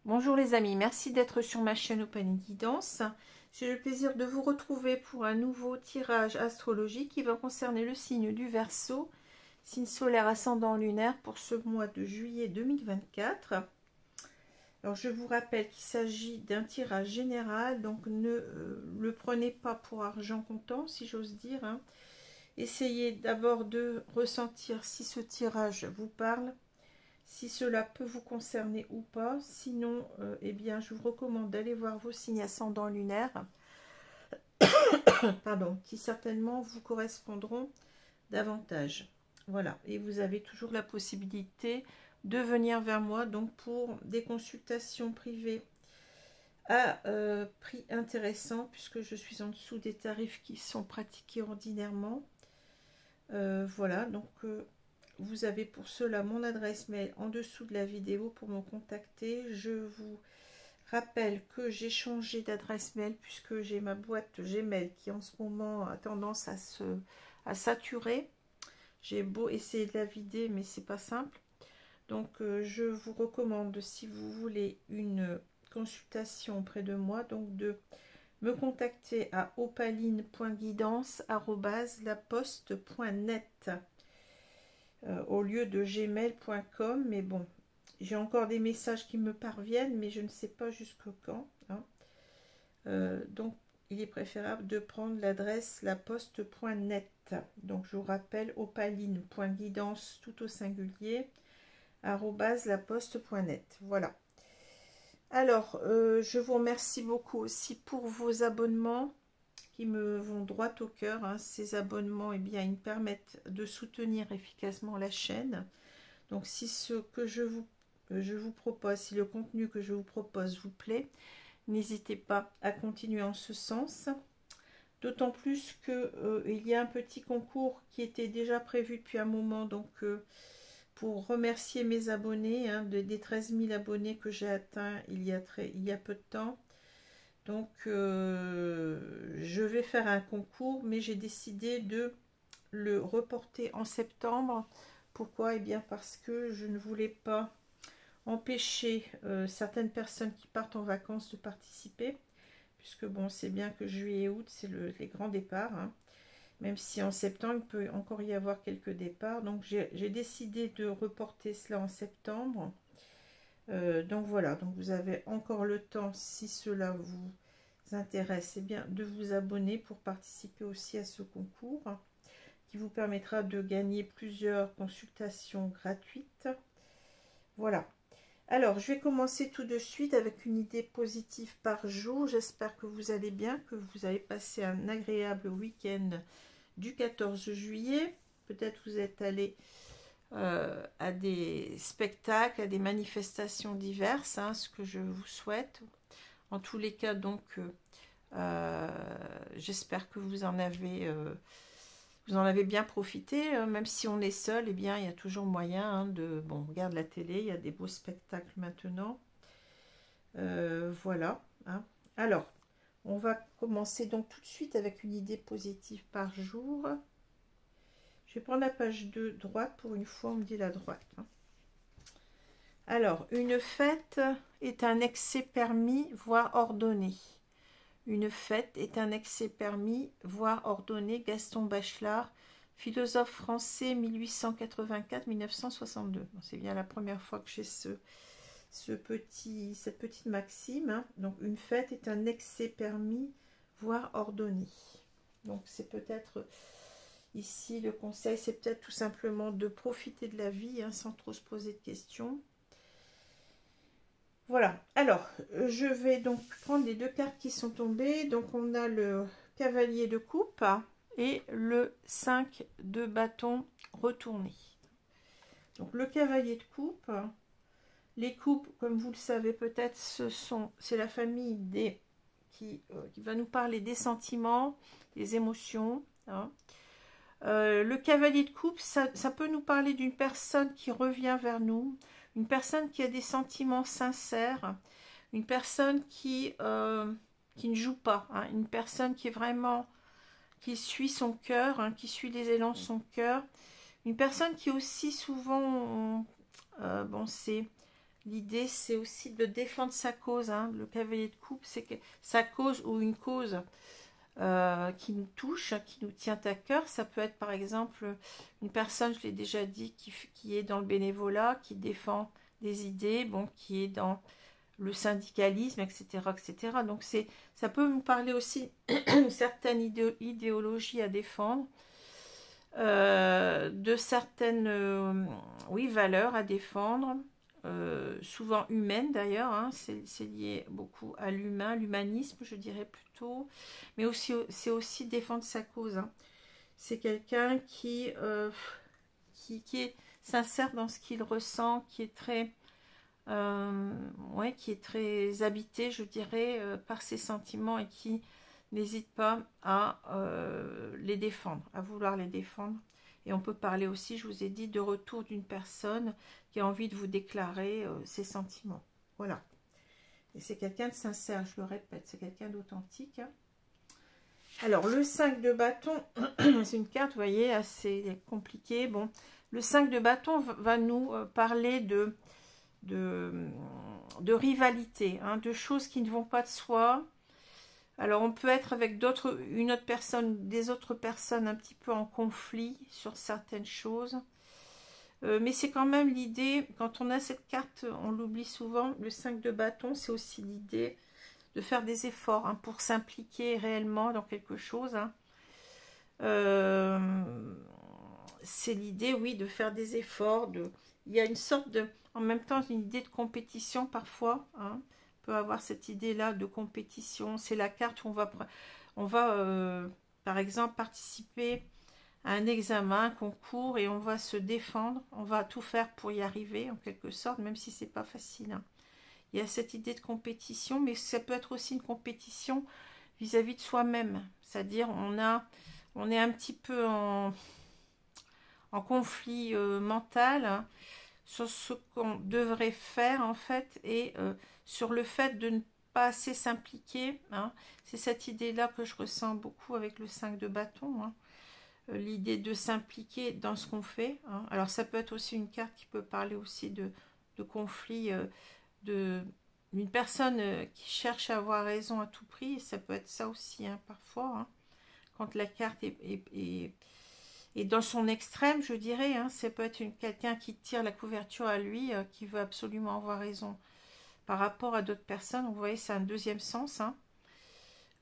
Bonjour les amis, merci d'être sur ma chaîne Opaline Guidance. J'ai le plaisir de vous retrouver pour un nouveau tirage astrologique qui va concerner le signe du Verseau, signe solaire ascendant lunaire pour ce mois de juillet 2024. Alors je vous rappelle qu'il s'agit d'un tirage général, donc ne le prenez pas pour argent comptant si j'ose dire, hein. Essayez d'abord de ressentir si ce tirage vous parle, si cela peut vous concerner ou pas. Sinon, eh bien, je vous recommande d'aller voir vos signes ascendants lunaires, pardon, qui certainement vous correspondront davantage. Voilà, et vous avez toujours la possibilité de venir vers moi donc pour des consultations privées à prix intéressant, puisque je suis en dessous des tarifs qui sont pratiqués ordinairement. Voilà, donc vous avez pour cela mon adresse mail en dessous de la vidéo pour me contacter. Je vous rappelle que j'ai changé d'adresse mail puisque j'ai ma boîte Gmail qui en ce moment a tendance à saturer. J'ai beau essayer de la vider, mais c'est pas simple. Donc je vous recommande, si vous voulez une consultation auprès de moi, donc de me contacter à opaline.guidance@laposte.net. Au lieu de gmail.com, mais bon, j'ai encore des messages qui me parviennent, mais je ne sais pas jusqu'au quand, hein. Donc il est préférable de prendre l'adresse laposte.net. donc je vous rappelle, opaline.guidance tout au singulier @laposte.net. Voilà. Alors je vous remercie beaucoup aussi pour vos abonnements qui me vont droit au cœur, hein. Ces abonnements, eh bien, ils me permettent de soutenir efficacement la chaîne. Donc si ce que je vous propose, si le contenu que je vous propose vous plaît, n'hésitez pas à continuer en ce sens. D'autant plus que il y a un petit concours qui était déjà prévu depuis un moment, donc pour remercier mes abonnés, hein, des 13 000 abonnés que j'ai atteints il y a peu de temps. Donc je vais faire un concours, mais j'ai décidé de le reporter en septembre. Pourquoi? Eh bien parce que je ne voulais pas empêcher certaines personnes qui partent en vacances de participer, puisque bon, c'est bien que juillet et août c'est les grands départs, hein. Même si en septembre il peut encore y avoir quelques départs, donc j'ai décidé de reporter cela en septembre. Donc voilà, donc vous avez encore le temps, si cela vous intéresse, eh bien, de vous abonner pour participer aussi à ce concours qui vous permettra de gagner plusieurs consultations gratuites. Voilà. Alors, je vais commencer tout de suite avec une idée positive par jour. J'espère que vous allez bien, que vous avez passé un agréable week-end du 14 juillet. Peut-être vous êtes allé à des spectacles, à des manifestations diverses, hein, ce que je vous souhaite. En tous les cas, donc, j'espère que vous en avez bien profité, hein. Même si on est seul, eh bien, il y a toujours moyen, hein, bon, on regarde la télé, il y a des beaux spectacles maintenant. Voilà, hein. Alors, on va commencer donc tout de suite avec une idée positive par jour. Je vais prendre la page de droite, pour une fois on me dit la droite, hein. Alors, une fête est un excès permis, voire ordonné. Une fête est un excès permis, voire ordonné. Gaston Bachelard, philosophe français 1884-1962. C'est bien la première fois que j'ai cette petite maxime, hein. Donc, une fête est un excès permis, voire ordonné. Donc, c'est peut-être... Ici, le conseil, c'est peut-être tout simplement de profiter de la vie, hein, sans trop se poser de questions. Voilà, alors je vais donc prendre les deux cartes qui sont tombées. Donc on a le cavalier de coupe et le 5 de bâton retourné. Donc le cavalier de coupe, les coupes, comme vous le savez peut-être, c'est la famille des qui va nous parler des sentiments, des émotions. Hein. Le cavalier de coupe, ça peut nous parler d'une personne qui revient vers nous, une personne qui a des sentiments sincères, une personne qui ne joue pas, hein, une personne qui est vraiment, qui suit son cœur, hein, qui suit les élans de son cœur, une personne qui aussi souvent, bon c'est, l'idée c'est aussi de défendre sa cause, hein. Le cavalier de coupe, c'est que sa cause ou une cause qui nous touche, qui nous tient à cœur. Ça peut être par exemple une personne, je l'ai déjà dit, qui est dans le bénévolat, qui défend des idées, bon, qui est dans le syndicalisme, etc. etc. Donc ça peut nous parler aussi d'une certaine idéologie à défendre, de certaines oui, valeurs à défendre, souvent humaines d'ailleurs, hein, c'est lié beaucoup à l'humanisme, je dirais plutôt, mais aussi c'est aussi défendre sa cause. Hein. C'est quelqu'un qui est sincère dans ce qu'il ressent, ouais, qui est très habité, je dirais, par ses sentiments et qui n'hésite pas à les défendre, à vouloir les défendre. Et on peut parler aussi, je vous ai dit, de retour d'une personne qui a envie de vous déclarer ses sentiments. Voilà. Et c'est quelqu'un de sincère, je le répète, c'est quelqu'un d'authentique. Hein. Alors, le 5 de bâton, c'est une carte, vous voyez, assez compliquée. Bon, le 5 de bâton va nous parler de rivalité, hein, de choses qui ne vont pas de soi. Alors on peut être avec une autre personne, des autres personnes un petit peu en conflit sur certaines choses. Mais c'est quand même l'idée, quand on a cette carte, on l'oublie souvent, le 5 de bâton, c'est aussi l'idée de faire des efforts, hein, pour s'impliquer réellement dans quelque chose. Hein. C'est l'idée, oui, de faire des efforts. Il y a une sorte de, en même temps, une idée de compétition parfois. Hein. On peut avoir cette idée-là de compétition. C'est la carte où on va par exemple, participer à un examen, un concours, et on va se défendre. On va tout faire pour y arriver, en quelque sorte, même si c'est pas facile. Hein. Il y a cette idée de compétition, mais ça peut être aussi une compétition vis-à-vis de soi-même. C'est-à-dire, on est un petit peu en conflit mental, hein, sur ce qu'on devrait faire en fait, et sur le fait de ne pas assez s'impliquer. Hein. C'est cette idée-là que je ressens beaucoup avec le 5 de bâton. Hein. L'idée de s'impliquer dans ce qu'on fait. Hein. Alors ça peut être aussi une carte qui peut parler aussi de conflit, d'une personne qui cherche à avoir raison à tout prix. Et ça peut être ça aussi, hein, parfois. Hein. Quand la carte est dans son extrême, je dirais, hein, ça peut être quelqu'un qui tire la couverture à lui, qui veut absolument avoir raison par rapport à d'autres personnes. Vous voyez, c'est un deuxième sens. Hein.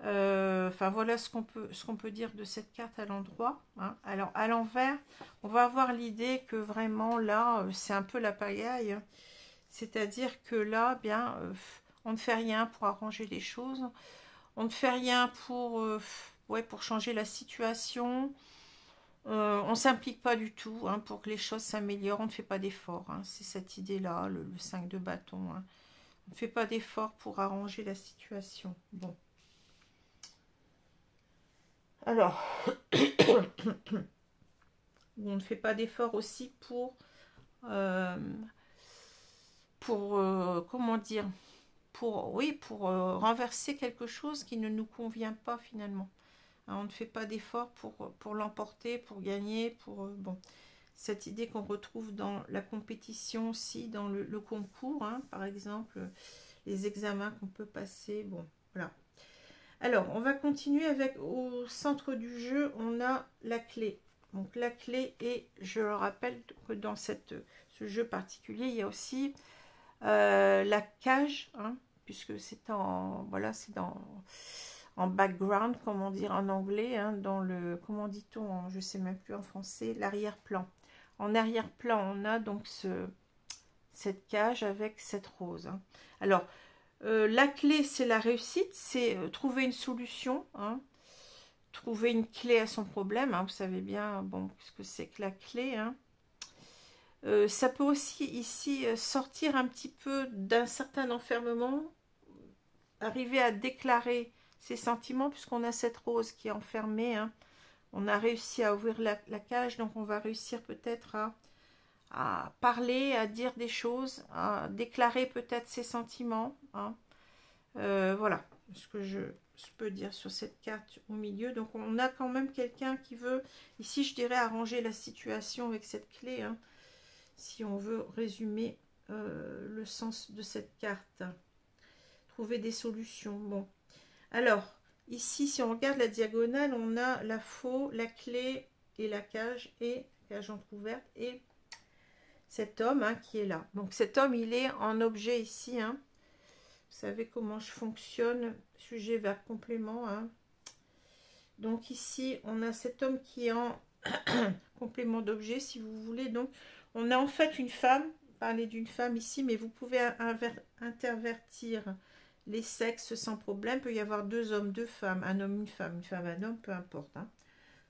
Enfin, voilà ce qu'on peut dire de cette carte à l'endroit. Hein. Alors, à l'envers, on va avoir l'idée que vraiment, là, c'est un peu la pagaille. Hein. C'est-à-dire que là, bien, on ne fait rien pour arranger les choses. On ne fait rien ouais, pour changer la situation. On ne s'implique pas du tout, hein, pour que les choses s'améliorent. On ne fait pas d'effort. Hein. C'est cette idée-là, le 5 de bâton. Hein. On ne fait pas d'effort pour arranger la situation. Bon. Alors, on ne fait pas d'effort aussi pour comment dire, oui, pour renverser quelque chose qui ne nous convient pas finalement. Hein, on ne fait pas d'effort pour l'emporter, pour gagner, bon, cette idée qu'on retrouve dans la compétition aussi, dans le concours, hein, par exemple, les examens qu'on peut passer, bon, voilà. Alors, on va continuer avec, au centre du jeu, on a la clé. Donc la clé, et je le rappelle que dans ce jeu particulier, il y a aussi la cage, hein, puisque c'est voilà, c'est en background, comment dire en anglais, hein, dans le, comment dit-on, je sais même plus en français, l'arrière-plan. En arrière-plan, on a donc cette cage avec cette rose. Hein. Alors, la clé, c'est la réussite, c'est trouver une solution, hein, trouver une clé à son problème. Hein, vous savez bien, bon, ce que c'est que la clé. Hein. Ça peut aussi ici sortir un petit peu d'un certain enfermement, arriver à déclarer ses sentiments, puisqu'on a cette rose qui est enfermée. Hein. On a réussi à ouvrir la cage, donc on va réussir peut-être à parler, à dire des choses, à déclarer peut-être ses sentiments. Hein. Voilà ce que je peux dire sur cette carte au milieu. Donc on a quand même quelqu'un qui veut, ici je dirais, arranger la situation avec cette clé, hein, si on veut résumer le sens de cette carte. Trouver des solutions. Bon, alors ici si on regarde la diagonale, on a la faux, la clé et la cage entrouverte et cet homme, hein, qui est là. Donc cet homme, il est en objet ici. Hein. Vous savez comment je fonctionne, sujet, verbe, complément. Hein. Donc ici, on a cet homme qui est en complément d'objet, si vous voulez. Donc on a en fait une femme, parler d'une femme ici, mais vous pouvez intervertir les sexes sans problème. Il peut y avoir deux hommes, deux femmes, un homme, une femme, un homme, peu importe. Hein.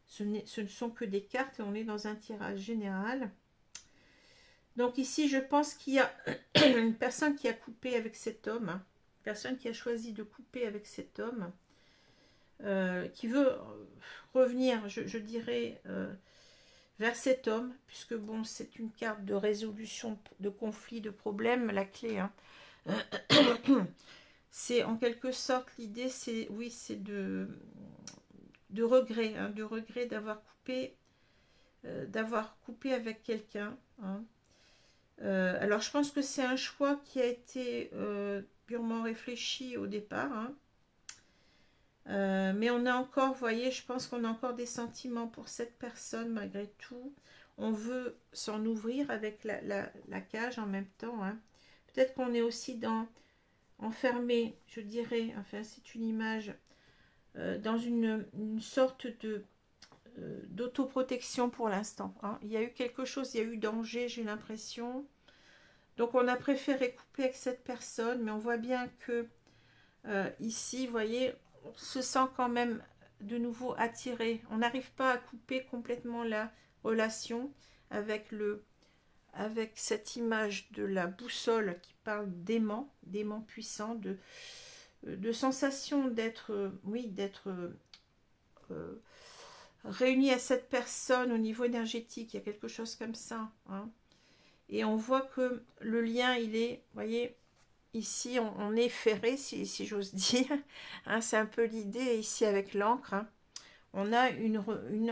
Ce ne sont que des cartes et on est dans un tirage général. Donc ici, je pense qu'il y a une personne qui a coupé avec cet homme, hein, une personne qui a choisi de couper avec cet homme, qui veut revenir, je dirais, vers cet homme, puisque bon, c'est une carte de résolution de conflits, de problèmes, la clé. Hein. C'est en quelque sorte l'idée, c'est oui, c'est de regret, hein, de regret d'avoir coupé avec quelqu'un. Hein. Alors je pense que c'est un choix qui a été purement réfléchi au départ. Hein. Mais on a encore, vous voyez, je pense qu'on a encore des sentiments pour cette personne malgré tout. On veut s'en ouvrir avec la cage en même temps. Hein. Peut-être qu'on est aussi enfermé, je dirais, enfin c'est une image, dans une sorte d'autoprotection pour l'instant. Hein. Il y a eu quelque chose, il y a eu danger, j'ai l'impression. Donc on a préféré couper avec cette personne, mais on voit bien que ici, vous voyez, on se sent quand même de nouveau attiré. On n'arrive pas à couper complètement la relation avec cette image de la boussole qui parle d'aimant puissant, de sensation d'être, oui, d'être réuni à cette personne au niveau énergétique. Il y a quelque chose comme ça. Hein. Et on voit que le lien, il est, vous voyez, ici, on est ferré, si j'ose dire. Hein, c'est un peu l'idée ici avec l'encre. Hein. On a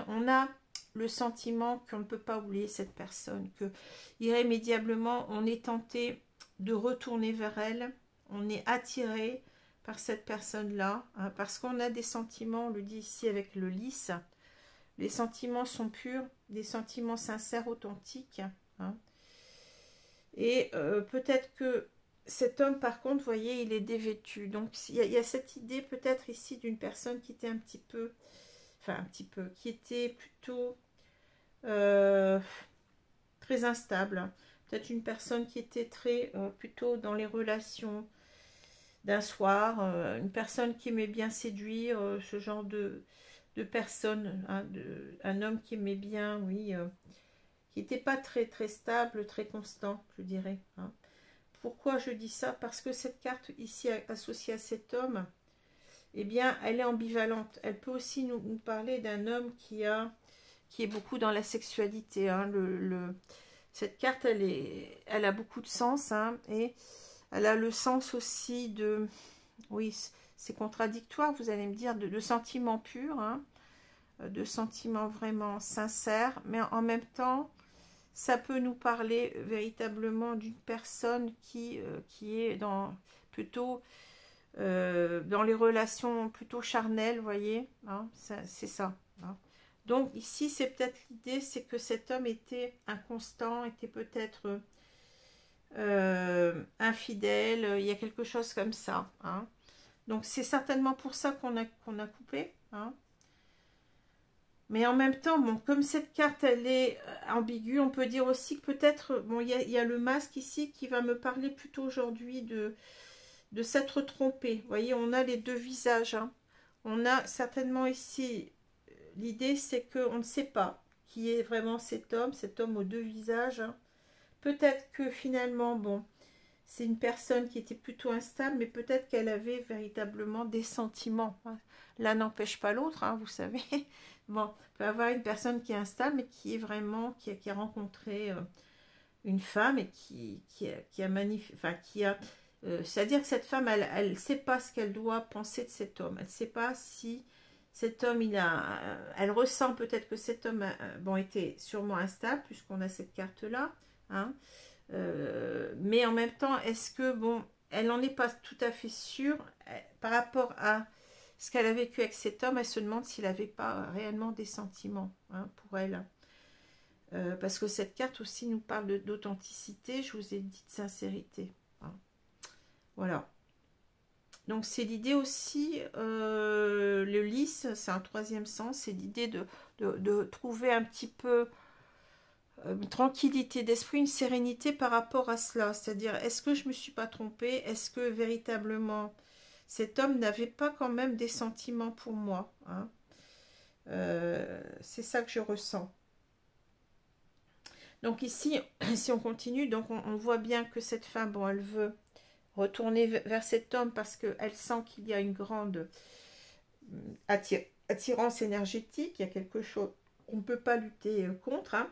on a le sentiment qu'on ne peut pas oublier cette personne, que irrémédiablement, on est tenté de retourner vers elle. On est attiré par cette personne-là, hein, parce qu'on a des sentiments, on le dit ici avec le lys. Les sentiments sont purs, des sentiments sincères, authentiques. Hein. Et peut-être que cet homme, par contre, vous voyez, il est dévêtu. Donc, il y a cette idée peut-être ici d'une personne qui était un petit peu, qui était plutôt très instable. Peut-être une personne qui était très, plutôt dans les relations d'un soir. Une personne qui aimait bien séduire, ce genre de personne. Hein, un homme qui aimait bien, oui, qui n'était pas très, très stable, très constant, je dirais. Hein. Pourquoi je dis ça? Parce que cette carte ici associée à cet homme, eh bien, elle est ambivalente. Elle peut aussi nous parler d'un homme qui est beaucoup dans la sexualité. Hein. Cette carte, elle a beaucoup de sens. Hein, et elle a le sens aussi de... Oui, c'est contradictoire, vous allez me dire, de sentiments purs, hein, de sentiments vraiment sincères, mais en même temps, ça peut nous parler véritablement d'une personne qui est plutôt dans les relations plutôt charnelles, vous voyez, hein, c'est ça. Hein. Donc ici, c'est peut-être l'idée, c'est que cet homme était inconstant, était peut-être infidèle, il y a quelque chose comme ça. Hein. Donc c'est certainement pour ça qu'on a coupé. Hein. Mais en même temps, bon, comme cette carte, elle est ambiguë, on peut dire aussi que peut-être, bon, il y a le masque ici qui va me parler plutôt aujourd'hui de s'être trompé. Vous voyez, on a les deux visages. Hein. On a certainement ici, l'idée c'est qu'on ne sait pas qui est vraiment cet homme aux deux visages. Hein. Peut-être que finalement, bon, c'est une personne qui était plutôt instable, mais peut-être qu'elle avait véritablement des sentiments. Hein. L'un n'empêche pas l'autre, hein, vous savez. Bon, on peut avoir une personne qui est instable, mais qui est vraiment, qui a rencontré une femme et qui a magnifié, enfin, c'est-à-dire que cette femme, elle ne sait pas ce qu'elle doit penser de cet homme. Elle ne sait pas si cet homme, elle ressent peut-être que cet homme, bon, était sûrement instable, puisqu'on a cette carte-là, hein. Mais en même temps, est-ce que, bon, elle n'en est pas tout à fait sûre par rapport à ce qu'elle a vécu avec cet homme. Elle se demande s'il n'avait pas réellement des sentiments, hein, pour elle. Parce que cette carte aussi nous parle d'authenticité, je vous ai dit de sincérité. Hein. Voilà. Donc c'est l'idée aussi, le lys, c'est un troisième sens, c'est l'idée de trouver un petit peu une tranquillité d'esprit, une sérénité par rapport à cela. C'est-à-dire, est-ce que je ne me suis pas trompée? Est-ce que véritablement cet homme n'avait pas quand même des sentiments pour moi, hein? C'est ça que je ressens. Donc ici, si on continue, donc on voit bien que cette femme, bon, elle veut retourner vers cet homme parce qu'elle sent qu'il y a une grande attirance énergétique, il y a quelque chose qu'on ne peut pas lutter contre, hein.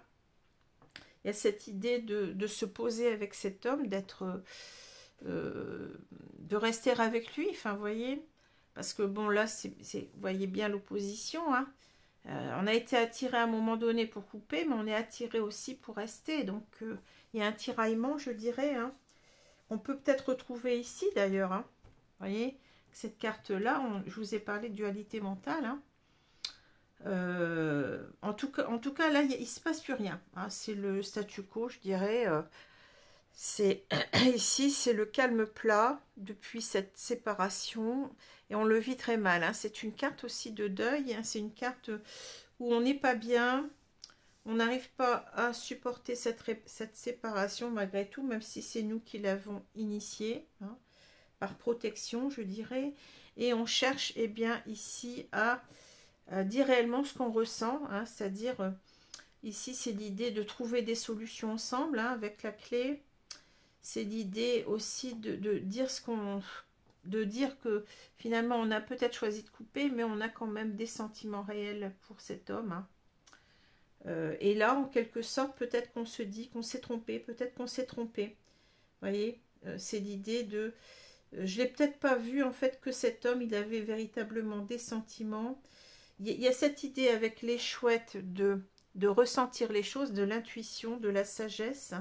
Il y a cette idée de se poser avec cet homme, de rester avec lui, enfin, vous voyez, parce que bon, là, vous voyez bien l'opposition, hein. On a été attiré à un moment donné pour couper, mais on est attiré aussi pour rester, donc il y a un tiraillement, je dirais, hein. On peut peut-être retrouver ici, d'ailleurs, hein. Vous voyez, cette carte-là, je vous ai parlé de dualité mentale, hein. En tout cas, là, il ne se passe plus rien, hein. C'est le statu quo, je dirais. C'est ici, c'est le calme plat depuis cette séparation. Et on le vit très mal, hein. C'est une carte aussi de deuil, hein. C'est une carte où on n'est pas bien. On n'arrive pas à supporter cette séparation malgré tout, même si c'est nous qui l'avons initiée, hein, par protection, je dirais. Et on cherche, eh bien, ici à dire réellement ce qu'on ressent, hein, c'est-à-dire, ici, c'est l'idée de trouver des solutions ensemble, hein, avec la clé. C'est l'idée aussi de dire de dire que finalement, on a peut-être choisi de couper, mais on a quand même des sentiments réels pour cet homme, hein. Et là, en quelque sorte, peut-être qu'on se dit qu'on s'est trompé, peut-être qu'on s'est trompé. Vous voyez, c'est l'idée de... je n'ai peut-être pas vu, en fait, que cet homme, il avait véritablement des sentiments. Il y a cette idée avec les chouettes de ressentir les choses, de l'intuition, de la sagesse.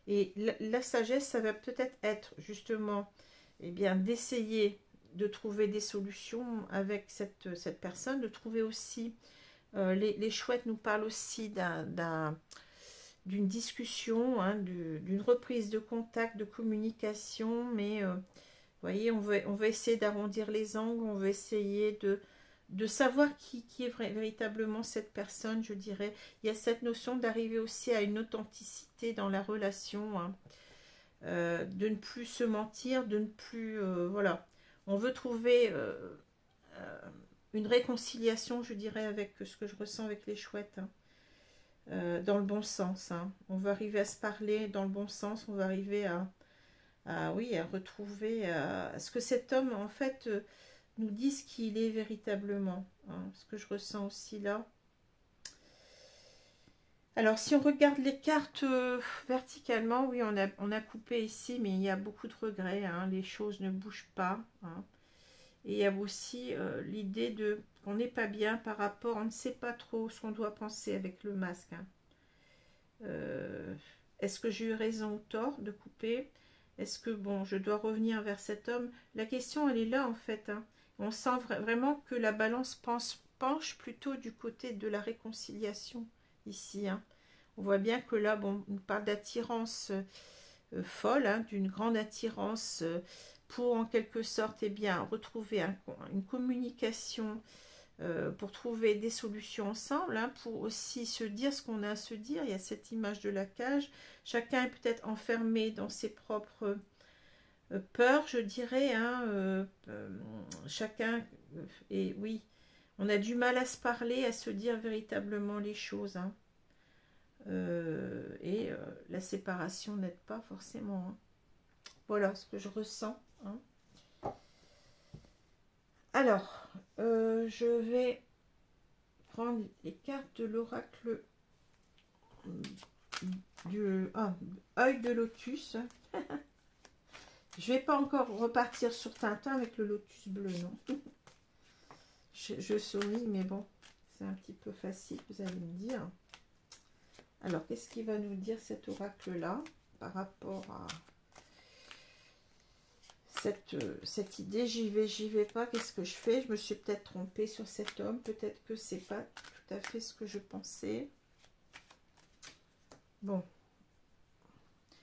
Et la sagesse, ça va peut-être être, justement, eh bien, d'essayer de trouver des solutions avec cette personne, de trouver aussi... les chouettes nous parlent aussi d'une discussion, hein, d'une reprise de contact, de communication, mais vous voyez, on va essayer d'arrondir les angles, on va essayer de savoir qui est véritablement cette personne, je dirais. Il y a cette notion d'arriver aussi à une authenticité dans la relation, hein, de ne plus se mentir, de ne plus... voilà, on veut trouver... une réconciliation, je dirais, avec ce que je ressens avec les chouettes, hein, dans le bon sens, hein. On va arriver à se parler dans le bon sens, on va arriver oui, à retrouver ce que cet homme, en fait, nous dise qu'il est véritablement, hein, ce que je ressens aussi là. Alors, si on regarde les cartes verticalement, oui, on a coupé ici, mais il y a beaucoup de regrets, hein, les choses ne bougent pas, hein. Et il y a aussi l'idée de qu'on n'est pas bien par rapport, on ne sait pas trop ce qu'on doit penser avec le masque, hein. Est-ce que j'ai eu raison ou tort de couper? Est-ce que, bon, je dois revenir vers cet homme? La question, elle est là, en fait, hein. On sent vraiment que la balance penche plutôt du côté de la réconciliation, ici, hein. On voit bien que là, bon, on parle d'attirance folle, hein, d'une grande attirance pour en quelque sorte, eh bien, retrouver une communication pour trouver des solutions ensemble, hein, pour aussi se dire ce qu'on a à se dire. Il y a cette image de la cage. Chacun est peut-être enfermé dans ses propres peurs, je dirais. Hein, chacun, et oui, on a du mal à se parler, à se dire véritablement les choses. Hein. La séparation n'aide pas forcément. Hein. Voilà ce que je ressens. Hein. Alors, je vais prendre les cartes de l'oracle du œil de lotus. Je vais pas encore repartir sur Tintin avec le lotus bleu, non. Je souris, mais bon, c'est un petit peu facile, vous allez me dire. Alors, qu'est-ce qu'il va nous dire cet oracle-là par rapport à cette idée? J'y vais pas, qu'est-ce que je fais? Je me suis peut-être trompée sur cet homme, peut-être que c'est pas tout à fait ce que je pensais. Bon,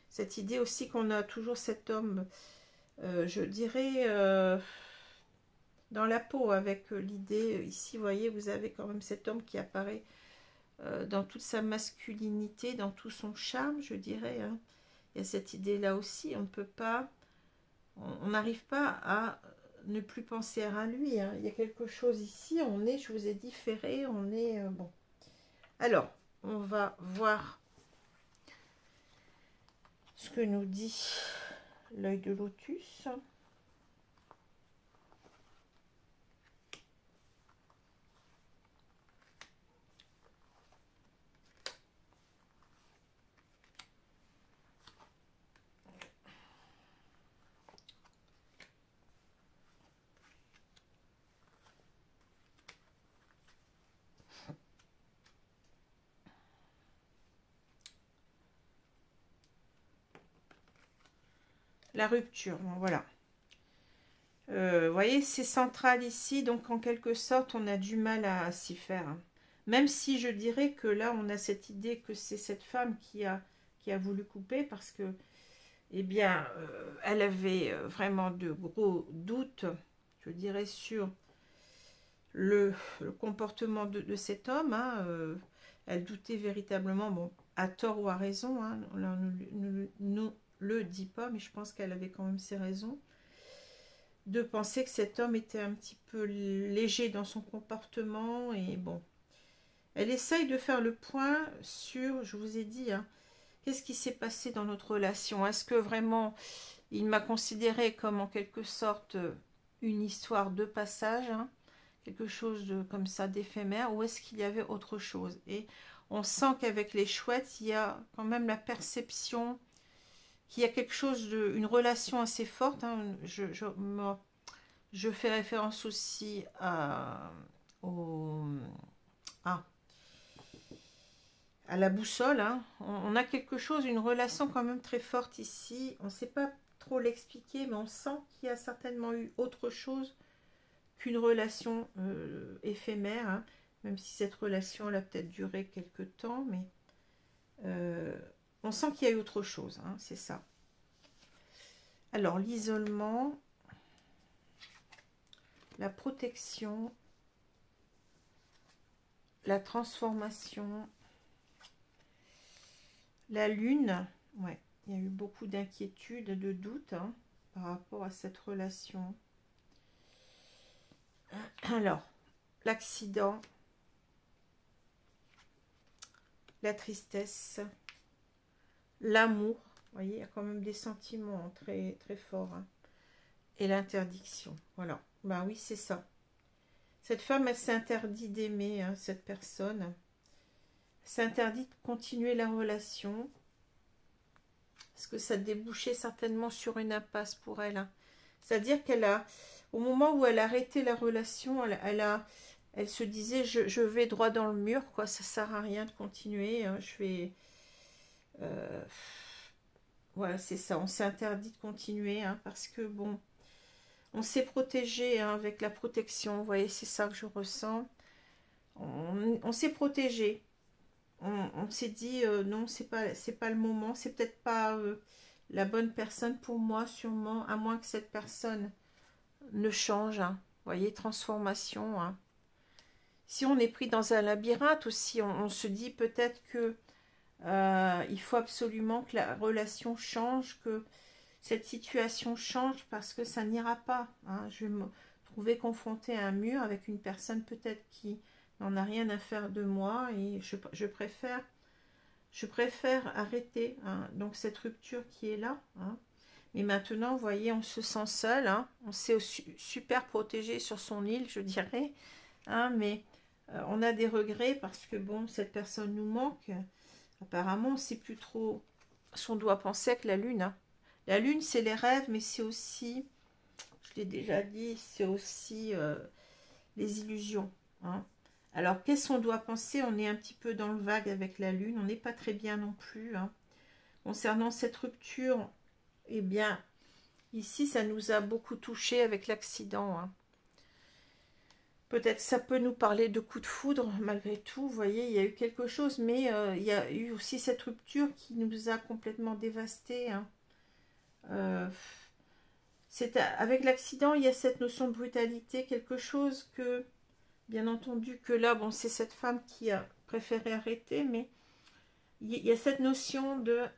cette idée aussi qu'on a toujours cet homme, je dirais, dans la peau, avec l'idée, ici, vous voyez, vous avez quand même cet homme qui apparaît dans toute sa masculinité, dans tout son charme, je dirais. Hein. Il y a cette idée-là aussi, on ne peut pas, on n'arrive pas à ne plus penser à lui. Hein. Il y a quelque chose ici, on est, je vous ai dit, ferré, on est, bon. Alors, on va voir ce que nous dit l'œil de lotus. La rupture, bon, voilà. Vous voyez, c'est central ici, donc en quelque sorte, on a du mal à s'y faire. Hein. Même si je dirais que là, on a cette idée que c'est cette femme qui a voulu couper parce que, eh bien, elle avait vraiment de gros doutes, je dirais, sur le comportement de cet homme. Hein, elle doutait véritablement, bon, à tort ou à raison, hein, on ne le dit pas, mais je pense qu'elle avait quand même ses raisons, de penser que cet homme était un petit peu léger dans son comportement. Et bon, elle essaye de faire le point sur, je vous ai dit, hein, qu'est-ce qui s'est passé dans notre relation? Est-ce que vraiment il m'a considéré comme en quelque sorte une histoire de passage, hein, quelque chose de, comme ça d'éphémère, ou est-ce qu'il y avait autre chose? Et on sent qu'avec les chouettes, il y a quand même la perception qu'il y a quelque chose de, une relation assez forte. Hein. Je fais référence aussi à la boussole. Hein. On a quelque chose, une relation quand même très forte ici. On ne sait pas trop l'expliquer, mais on sent qu'il y a certainement eu autre chose qu'une relation éphémère. Hein. Même si cette relation elle a peut-être duré quelque temps, mais on sent qu'il y a eu autre chose. Hein, c'est ça. Alors, l'isolement, la protection, la transformation, la lune. Ouais, il y a eu beaucoup d'inquiétudes, de doutes, hein, par rapport à cette relation. Alors, l'accident, la tristesse, l'amour. Vous voyez, il y a quand même des sentiments très, très forts. Hein. Et l'interdiction. Voilà. Ben oui, c'est ça. Cette femme, elle s'interdit d'aimer, hein, cette personne. Elle s'interdit de continuer la relation. Parce que ça débouchait certainement sur une impasse pour elle. Hein. C'est-à-dire qu'elle a, au moment où elle a arrêté la relation, elle se disait, je vais droit dans le mur, quoi. Ça sert à rien de continuer. Hein. Je vais... voilà, c'est ça. On s'est interdit de continuer, hein, parce que, bon, on s'est protégé, hein, avec la protection. Vous voyez, c'est ça que je ressens. On s'est protégé. On s'est dit, non, c'est pas le moment. C'est peut-être pas la bonne personne pour moi, sûrement, à moins que cette personne ne change. Hein. Vous voyez, transformation. Hein. si on est pris dans un labyrinthe, ou si on se dit peut-être que il faut absolument que la relation change, que cette situation change parce que ça n'ira pas. Hein. Je vais me trouver confrontée à un mur avec une personne peut-être qui n'en a rien à faire de moi et je préfère arrêter hein, donc cette rupture qui est là. Hein. Mais maintenant, vous voyez, on se sent seul. Hein. On s'est super protégé sur son île, je dirais. Hein, mais on a des regrets parce que bon, cette personne nous manque. Apparemment, on ne sait plus trop ce qu'on doit penser avec la lune. Hein. La lune, c'est les rêves, mais c'est aussi, je l'ai déjà dit, c'est aussi les illusions. Hein. Alors, qu'est-ce qu'on doit penser? On est un petit peu dans le vague avec la lune. On n'est pas très bien non plus. Hein. Concernant cette rupture, eh bien, ici, ça nous a beaucoup touché avec l'accident. Hein. Peut-être ça peut nous parler de coup de foudre, malgré tout. Vous voyez, il y a eu quelque chose, mais il y a eu aussi cette rupture qui nous a complètement dévastés. Hein. Avec l'accident, il y a cette notion de brutalité, quelque chose que, bien entendu, que là, bon, c'est cette femme qui a préféré arrêter, mais il y a cette notion de...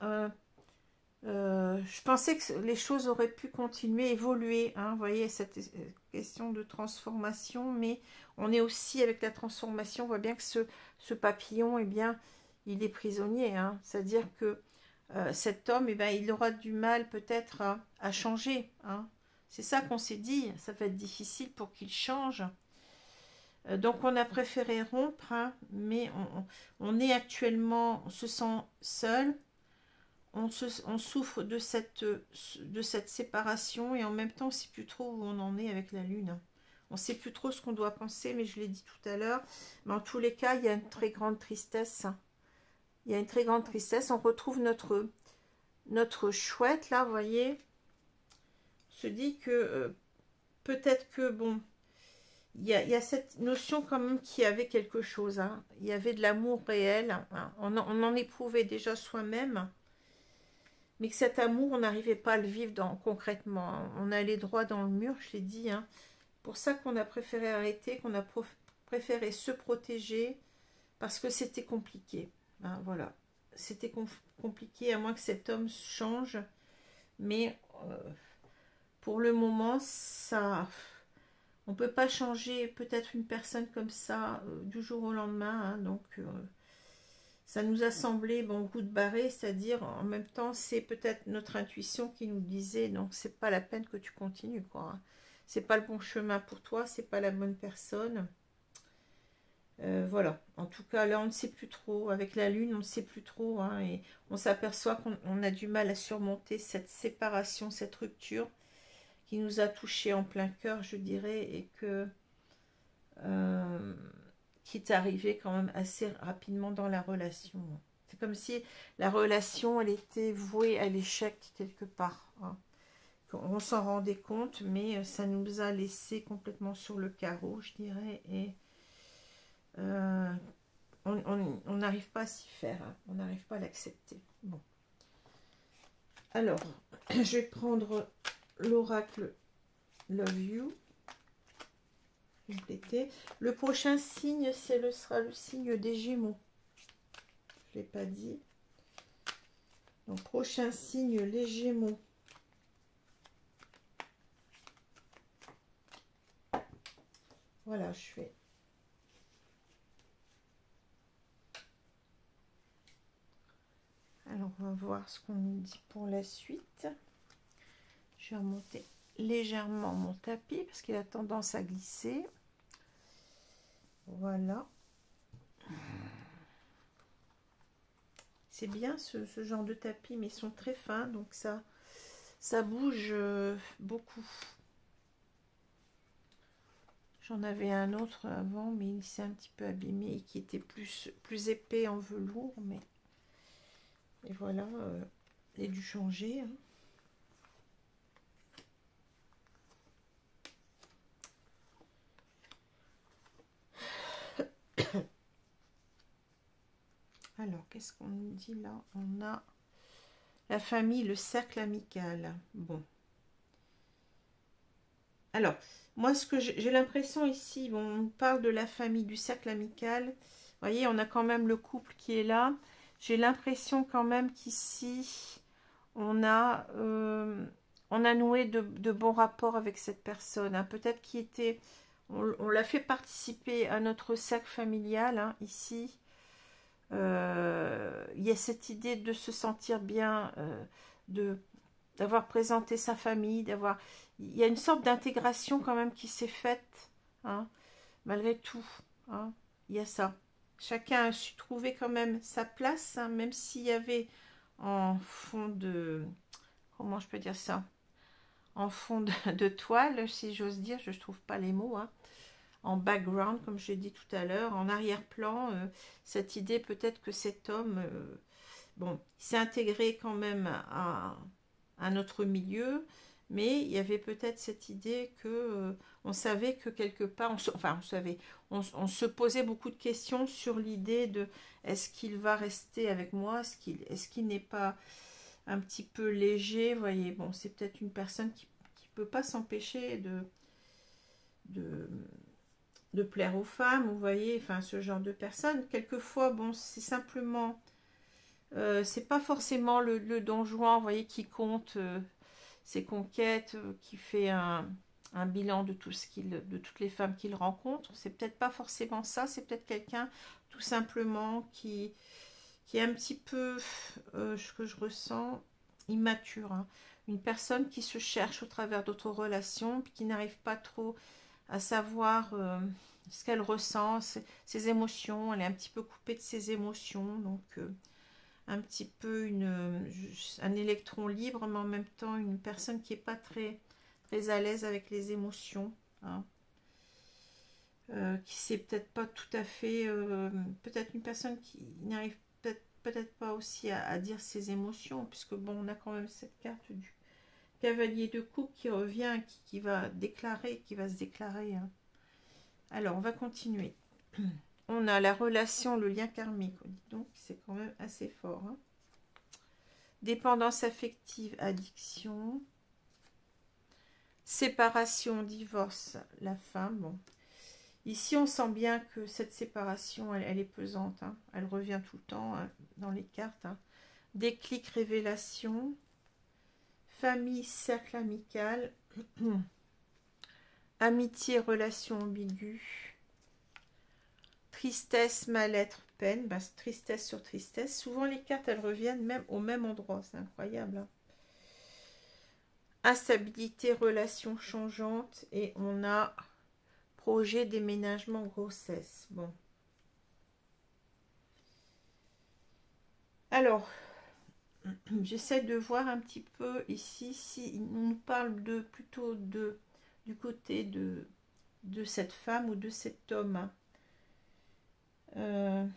je pensais que les choses auraient pu continuer, évoluer. Hein, vous voyez, cette question de transformation, mais on est aussi avec la transformation, on voit bien que ce papillon, eh bien, il est prisonnier. Hein, c'est-à-dire que cet homme, eh bien, il aura du mal peut-être à changer. Hein. C'est ça qu'on s'est dit, ça va être difficile pour qu'il change. Donc on a préféré rompre, hein, mais on est actuellement, on se sent seul. On souffre de cette séparation et en même temps on ne sait plus trop où on en est avec la lune. On ne sait plus trop ce qu'on doit penser, mais je l'ai dit tout à l'heure. Mais en tous les cas, il y a une très grande tristesse. Il y a une très grande tristesse. On retrouve notre chouette là, vous voyez. On se dit que peut-être que, bon, il y a cette notion quand même qu'il y avait quelque chose. Hein. Il y avait de l'amour réel. Hein. On en éprouvait déjà soi-même. Mais que cet amour, on n'arrivait pas à le vivre concrètement. Hein. On allait droit dans le mur, je l'ai dit. Hein. Pour ça qu'on a préféré arrêter, qu'on a préféré se protéger, parce que c'était compliqué. Hein, voilà. C'était compliqué, à moins que cet homme change. Mais pour le moment, ça... On ne peut pas changer peut-être une personne comme ça du jour au lendemain. Hein, donc... ça nous a semblé, bon, coup de barré, c'est-à-dire, en même temps, c'est peut-être notre intuition qui nous disait, donc, c'est pas la peine que tu continues, quoi. Hein. C'est pas le bon chemin pour toi, c'est pas la bonne personne. Voilà. En tout cas, là, on ne sait plus trop. Avec la lune, on ne sait plus trop, hein, et on s'aperçoit qu'on a du mal à surmonter cette séparation, cette rupture qui nous a touchés en plein cœur, je dirais, et que... qui est arrivé quand même assez rapidement dans la relation. C'est comme si la relation, elle était vouée à l'échec quelque part. Hein. On s'en rendait compte, mais ça nous a laissé complètement sur le carreau, je dirais, et on n'arrive pas à s'y faire, hein. On n'arrive pas à l'accepter. Bon. Alors, je vais prendre l'oracle Love You. Compléter. Le prochain signe, sera le signe des Gémeaux. Je ne l'ai pas dit. Donc, prochain signe, les Gémeaux. Voilà, je fais. Alors, on va voir ce qu'on nous dit pour la suite. Je vais remonter légèrement mon tapis parce qu'il a tendance à glisser. Voilà. C'est bien ce genre de tapis, mais ils sont très fins, donc ça bouge beaucoup. J'en avais un autre avant, mais il s'est un petit peu abîmé et qui était plus épais en velours, mais et voilà, j'ai dû changer. Hein. Alors, qu'est-ce qu'on nous dit là? On a la famille, le cercle amical. Bon. Alors, moi, ce que j'ai l'impression ici, bon, on parle de la famille, du cercle amical. Vous voyez, on a quand même le couple qui est là. J'ai l'impression quand même qu'ici, on a noué de bons rapports avec cette personne. Hein. Peut-être qu'il était... On l'a fait participer à notre cercle familial, hein, ici. Il y a cette idée de se sentir bien, d'avoir présenté sa famille, d'avoir... Il y a une sorte d'intégration quand même qui s'est faite, hein, malgré tout. Hein. Il y a ça. Chacun a su trouver quand même sa place, hein, même s'il y avait en fond de... Comment je peux dire ça? En fond de toile, si j'ose dire, je ne trouve pas les mots, hein. En background, comme je l'ai dit tout à l'heure, en arrière-plan, cette idée peut-être que cet homme, bon, il s'est intégré quand même à notre milieu, mais il y avait peut-être cette idée que on savait que quelque part, on se posait beaucoup de questions sur l'idée de est-ce qu'il va rester avec moi, est-ce qu'il n'est pas un petit peu léger, vous voyez, bon, c'est peut-être une personne qui peut pas s'empêcher de plaire aux femmes, vous voyez, enfin ce genre de personne. Quelquefois, bon, c'est simplement, c'est pas forcément le Don Juan, vous voyez, qui compte ses conquêtes, qui fait un bilan de de toutes les femmes qu'il rencontre. C'est peut-être pas forcément ça, c'est peut-être quelqu'un tout simplement qui est un petit peu, ce que je ressens, immature. Hein. Une personne qui se cherche au travers d'autres relations, puis qui n'arrive pas trop à savoir ce qu'elle ressent, ses émotions. Elle est un petit peu coupée de ses émotions, donc un petit peu un électron libre, mais en même temps une personne qui n'est pas très à l'aise avec les émotions. Hein. Qui sait peut-être pas tout à fait, peut-être une personne qui n'arrive peut-être pas aussi à dire ses émotions, puisque bon, on a quand même cette carte du cavalier de coupe qui revient, qui va déclarer, qui va se déclarer. Hein. Alors, on va continuer. On a la relation, le lien karmique, donc c'est quand même assez fort. Hein. Dépendance affective, addiction, séparation, divorce, la femme. Bon. Ici, on sent bien que cette séparation, elle est pesante. Hein. Elle revient tout le temps hein, dans les cartes. Hein. Déclic, révélation, famille, cercle amical, amitié, relation ambiguë, tristesse, mal-être, peine, bah, tristesse sur tristesse. Souvent, les cartes, elles reviennent même au même endroit. C'est incroyable. Hein. Instabilité, relation changeante. Et on a projet, déménagement, grossesse. Bon. Alors, j'essaie de voir un petit peu ici si on nous parle plutôt du côté de cette femme ou de cet homme. Hein.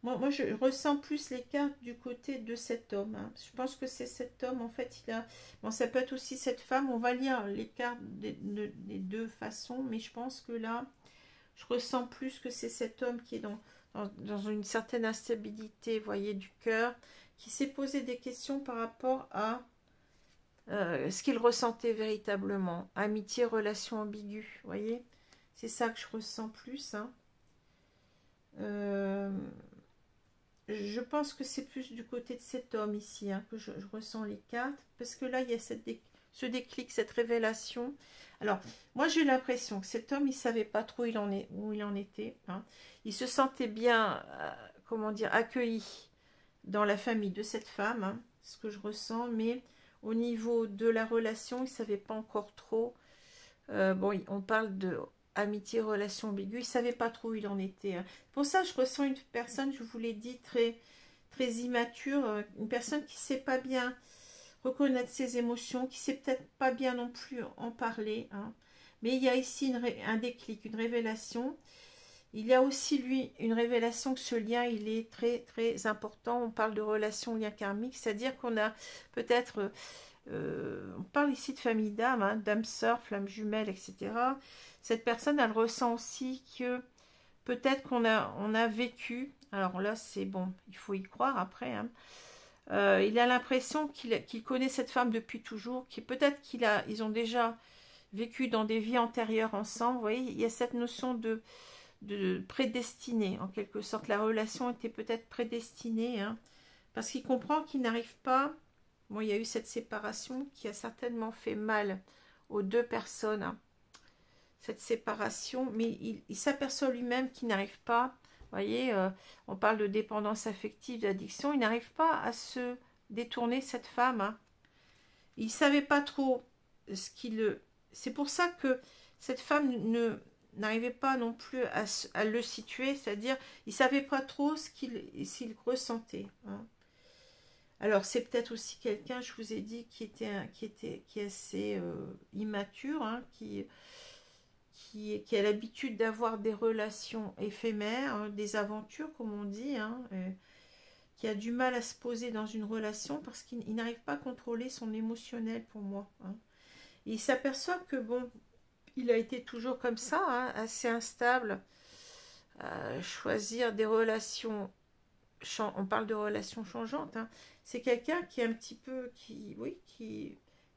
Moi, je ressens plus les cartes du côté de cet homme. Hein. Je pense que c'est cet homme, en fait, il a... Bon, ça peut être aussi cette femme. On va lire les cartes des deux façons, mais je pense que là, je ressens plus que c'est cet homme qui est dans une certaine instabilité, vous voyez, du cœur, qui s'est posé des questions par rapport à ce qu'il ressentait véritablement. Amitié, relation ambiguë, vous voyez. C'est ça que je ressens plus. Hein. Je pense que c'est plus du côté de cet homme ici hein, que je ressens les cartes. Parce que là, il y a ce déclic, cette révélation. Alors, moi, j'ai l'impression que cet homme, il ne savait pas trop où il en était. Hein. Il se sentait bien, comment dire, accueilli dans la famille de cette femme. Hein, ce que je ressens. Mais au niveau de la relation, il ne savait pas encore trop. Bon, on parle de... amitié, relation ambiguë, il ne savait pas trop où il en était. Hein. Pour ça, je ressens une personne, je vous l'ai dit, très, très immature, une personne qui ne sait pas bien reconnaître ses émotions, qui ne sait peut-être pas bien non plus en parler. Hein. Mais il y a ici un déclic, une révélation. Il y a aussi, lui, une révélation que ce lien, il est très, très important. On parle de relation, lien karmique, c'est-à-dire qu'on a peut-être... on parle ici de famille d'âme, hein, d'âme sœur, flamme jumelle, etc. Cette personne, elle ressent aussi que peut-être qu'on a vécu, alors là c'est bon, il faut y croire après, hein, Il a l'impression qu'il connaît cette femme depuis toujours, peut-être ils ont déjà vécu dans des vies antérieures ensemble. Vous voyez, il y a cette notion de prédestiné, en quelque sorte. La relation était peut-être prédestinée, hein, parce qu'il comprend qu'il n'arrive pas. Bon, il y a eu cette séparation qui a certainement fait mal aux deux personnes, hein, cette séparation, mais il s'aperçoit lui-même qu'il n'arrive pas. Vous voyez, on parle de dépendance affective, d'addiction. Il n'arrive pas à se détourner, cette femme, hein. Il ne savait pas trop ce qu'il... C'est pour ça que cette femme n'arrivait pas non plus à le situer, c'est-à-dire il ne savait pas trop s'il ressentait, hein. Alors c'est peut-être aussi quelqu'un, je vous ai dit, qui est assez immature, hein, qui a l'habitude d'avoir des relations éphémères, hein, des aventures comme on dit, hein, qui a du mal à se poser dans une relation parce qu'il n'arrive pas à contrôler son émotionnel, pour moi, hein. Et il s'aperçoit que bon, il a été toujours comme ça, hein, assez instable, choisir des relations, on parle de relations changeantes, hein. C'est quelqu'un qui est un petit peu, qui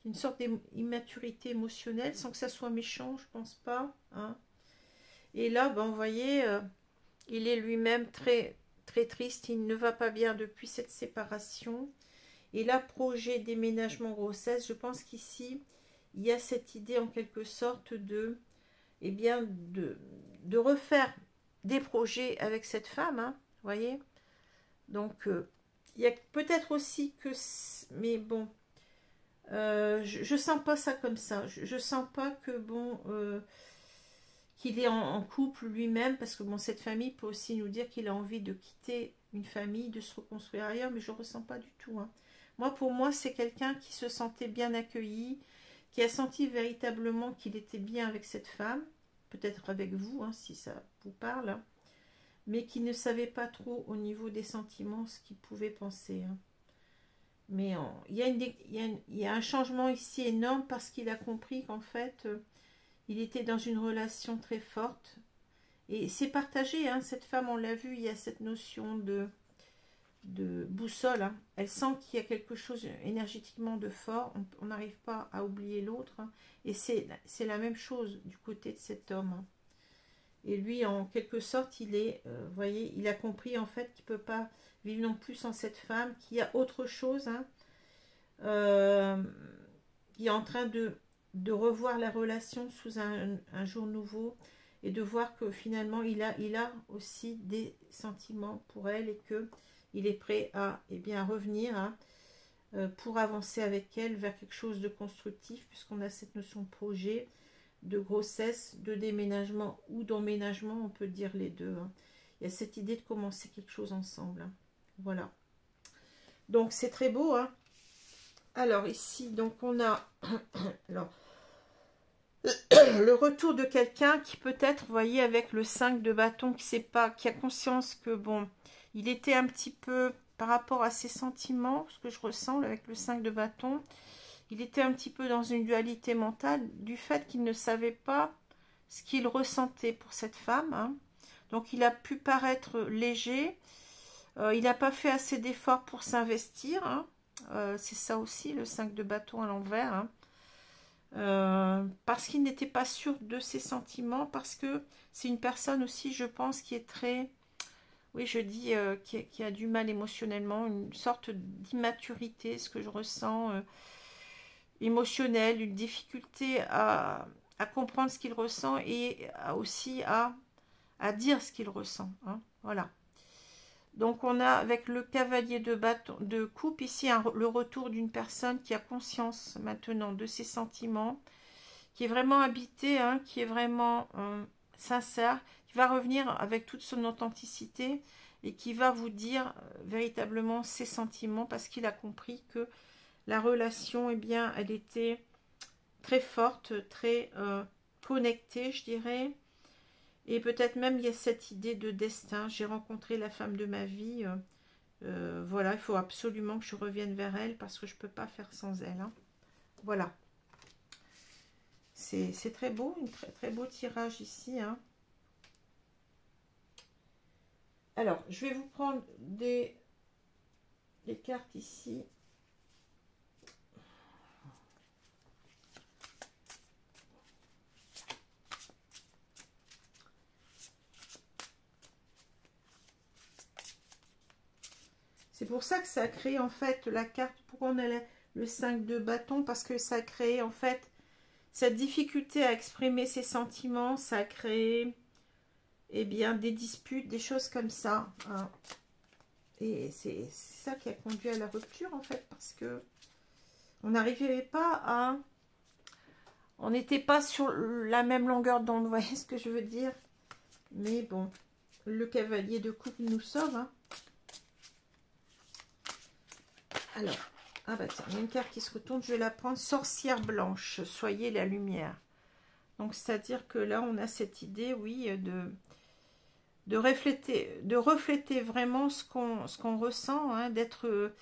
une sorte d'immaturité émotionnelle, sans que ça soit méchant, je pense pas, hein. Et là, ben, vous voyez, il est lui-même très, très triste, il ne va pas bien depuis cette séparation. Et là, projet déménagement grossesse, je pense qu'ici, il y a cette idée en quelque sorte de, eh bien, de refaire des projets avec cette femme, hein, vous voyez. Donc, il y a peut-être aussi que, mais bon, je sens pas ça comme ça. Je sens pas que bon, qu'il est en couple lui-même, parce que bon, cette famille peut aussi nous dire qu'il a envie de quitter une famille, de se reconstruire ailleurs, mais je ressens pas du tout, hein. Moi, pour moi, c'est quelqu'un qui se sentait bien accueilli, qui a senti véritablement qu'il était bien avec cette femme, peut-être avec vous, hein, si ça vous parle, hein, mais qui ne savait pas trop au niveau des sentiments ce qu'il pouvait penser, hein. Mais il y a un changement ici énorme parce qu'il a compris qu'en fait, il était dans une relation très forte. Et c'est partagé, hein, cette femme, on l'a vu, il y a cette notion de boussole, hein. Elle sent qu'il y a quelque chose énergétiquement de fort, on n'arrive pas à oublier l'autre, hein. Et c'est la même chose du côté de cet homme, hein. Et lui, en quelque sorte, vous voyez, il a compris en fait qu'il ne peut pas vivre non plus sans cette femme, qu'il y a autre chose, hein, qui est en train de revoir la relation sous un jour nouveau et de voir que finalement, il a aussi des sentiments pour elle et qu'il est prêt à, eh bien, revenir, hein, pour avancer avec elle vers quelque chose de constructif, puisqu'on a cette notion de projet, de grossesse, de déménagement ou d'emménagement, on peut dire les deux, hein. Il y a cette idée de commencer quelque chose ensemble, hein. Voilà. Donc c'est très beau, hein. Alors ici, donc on a alors, le retour de quelqu'un qui peut-être, vous voyez, avec le 5 de bâton, qui a conscience que bon, il était un petit peu par rapport à ses sentiments, ce que je ressens avec le 5 de bâton, il était un petit peu dans une dualité mentale du fait qu'il ne savait pas ce qu'il ressentait pour cette femme, hein. Donc il a pu paraître léger, il n'a pas fait assez d'efforts pour s'investir, hein. C'est ça aussi le 5 de bâton à l'envers, hein. Parce qu'il n'était pas sûr de ses sentiments, parce que c'est une personne aussi, je pense, qui est très, oui, je dis, qui a du mal émotionnellement, une sorte d'immaturité, ce que je ressens, émotionnelle, une difficulté à comprendre ce qu'il ressent et aussi à dire ce qu'il ressent, hein. Voilà. Donc on a avec le cavalier de bâton de coupe ici le retour d'une personne qui a conscience maintenant de ses sentiments, qui est vraiment habitée, hein, qui est vraiment sincère, qui va revenir avec toute son authenticité et qui va vous dire véritablement ses sentiments, parce qu'il a compris que la relation, eh bien, elle était très forte, très connectée, je dirais. Et peut-être même il y a cette idée de destin. J'ai rencontré la femme de ma vie. Voilà, il faut absolument que je revienne vers elle parce que je ne peux pas faire sans elle, hein. Voilà. C'est très beau, un très, très beau tirage ici, hein. Alors, je vais vous prendre des les cartes ici. C'est pour ça que ça a créé en fait la carte. Pourquoi on a le 5 de bâton? Parce que ça a créé en fait cette difficulté à exprimer ses sentiments. Ça a créé eh bien, des disputes, des choses comme ça. Hein. Et c'est ça qui a conduit à la rupture en fait. Parce que on n'arrivait pas à... On n'était pas sur la même longueur d'onde. Vous voyez ce que je veux dire? Mais bon, le cavalier de coupe nous sauve. Hein. Alors, ah bah tiens, il y a une carte qui se retourne, je vais la prendre. Sorcière blanche, soyez la lumière. Donc, c'est-à-dire que là, on a cette idée, oui, de refléter vraiment ce qu'on ressent, hein, d'être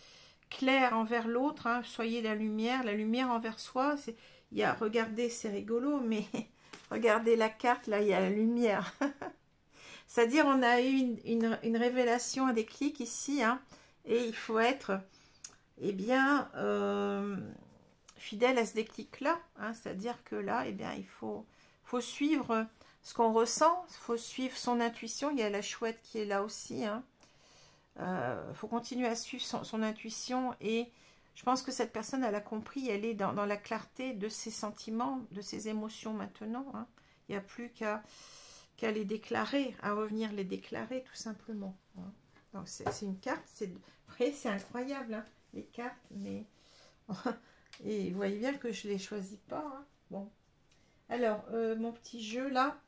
clair envers l'autre, hein, soyez la lumière envers soi. Il y a, regardez, c'est rigolo, mais regardez la carte, là, il y a la lumière. C'est-à-dire, on a eu une révélation, un déclic ici, hein, et il faut être... eh bien, fidèle à ce déclic-là, hein, c'est-à-dire que là, eh bien, il faut suivre ce qu'on ressent, il faut suivre son intuition. Il y a la chouette qui est là aussi. Hein. Faut continuer à suivre son intuition, et je pense que cette personne, elle a compris, elle est dans la clarté de ses sentiments, de ses émotions maintenant. Hein. Il n'y a plus qu'à les déclarer, à revenir les déclarer tout simplement. Hein. Donc c'est une carte, c'est incroyable. Hein. Les cartes, mais et vous voyez bien que je les choisis pas. Hein. Bon, alors mon petit jeu là,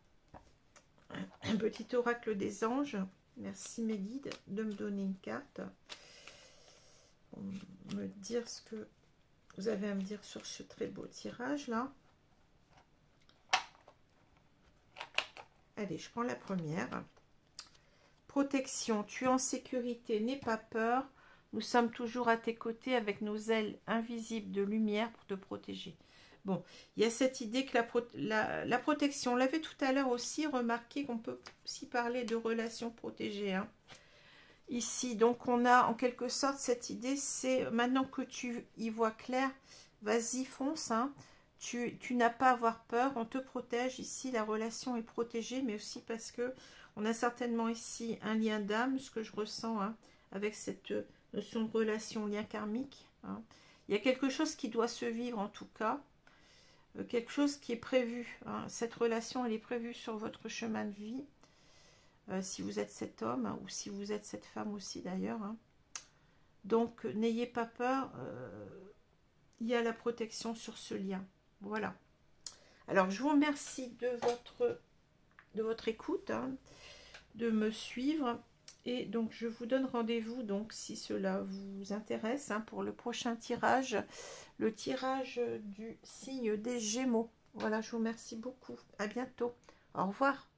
un petit oracle des anges. Merci mes guides de me donner une carte pour me dire ce que vous avez à me dire sur ce très beau tirage là. Allez, je prends la première. Protection, tu es en sécurité, n'aie pas peur. Nous sommes toujours à tes côtés avec nos ailes invisibles de lumière pour te protéger. Bon, il y a cette idée que la protection, on l'avait tout à l'heure aussi, remarqué qu'on peut aussi parler de relations protégées. Hein. Ici, donc on a en quelque sorte cette idée, c'est maintenant que tu y vois clair, vas-y, fonce. Hein. Tu n'as pas à avoir peur, on te protège. Ici, la relation est protégée, mais aussi parce que on a certainement ici un lien d'âme, ce que je ressens hein, avec cette... notion de relation, lien karmique. Hein. Il y a quelque chose qui doit se vivre en tout cas. Quelque chose qui est prévu. Hein. Cette relation, elle est prévue sur votre chemin de vie. Si vous êtes cet homme, hein, ou si vous êtes cette femme aussi d'ailleurs. Hein. Donc, n'ayez pas peur. Il y a la protection sur ce lien. Voilà. Alors, je vous remercie de votre écoute, hein, de me suivre. Et donc, je vous donne rendez-vous, donc, si cela vous intéresse, hein, pour le prochain tirage, le tirage du signe des Gémeaux. Voilà, je vous remercie beaucoup. À bientôt. Au revoir.